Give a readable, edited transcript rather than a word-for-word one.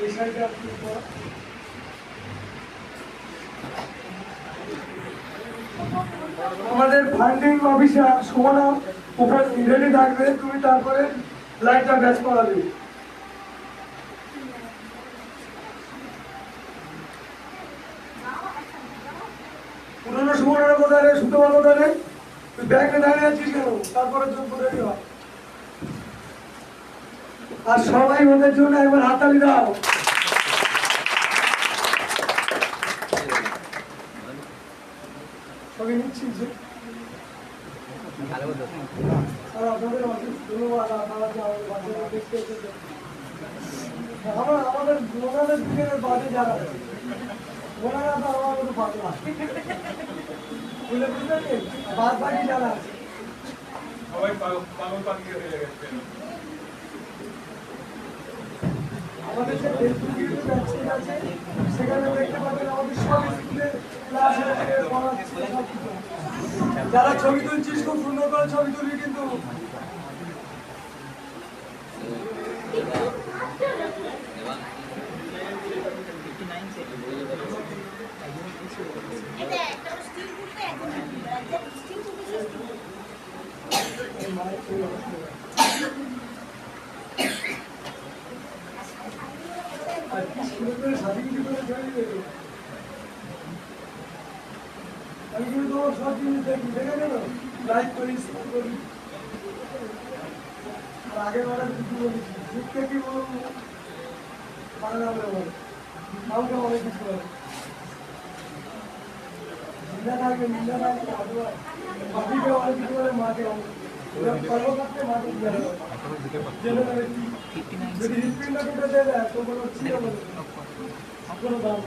এই সাইডে আপনি আমাদের ফান্ডিং অফিসার সুমনা উপর রেডি থাকবে, তুমি তারপরে লাইটটা ব্যাচ করাবে। পুরোনো সুমনার কোথায় রে, সুতমার কোথায় রে, তুই ব্যাগে দাঁড়িয়ে আছিস কেন? তারপরে যোগ করে দিও। আর সবাই ওদের জন্য একবার হাততালি দাও। সবাই নিচ্ছি যে আমাদের ওনাদের দিকের বাদে যারা ওনারা তো আমার মতো পাতলা বুঝলে, বুঝলেন? বাদ বাকি যারা আছে সবাই পাগল পাখি হয়ে গেছে। আমাদের যে ফেসবুক ইউটিউব ওয়েবসাইট আছে সেখানে দেখতে পাবেন আমাদের সব স্কুলের ক্লাস পড়াচ্ছে সব কিছু। যারা ছবি তুলছিস খুব সুন্দর করে ছবি তুলবি কিন্তু। আমি কিন্তু তোমার সব জিনিস দেখি, দেখে নেব, লাইক করি, শেয়ার করি। আর আগের বারে কিছু বলেছি, শিখতে কি বলবো বাংলা বলে আমাকে অনেক কিছু বলে নিন্দা থাকবে, নিন্দা থাকবে, বাকিকে অনেক কিছু বলে, মাকে অনেক কর্মক্ষেত্রে মাকে যদি হৃৎপিণ্ড কেটে দেয় তো কোনো ছিল বলে কোনো দাম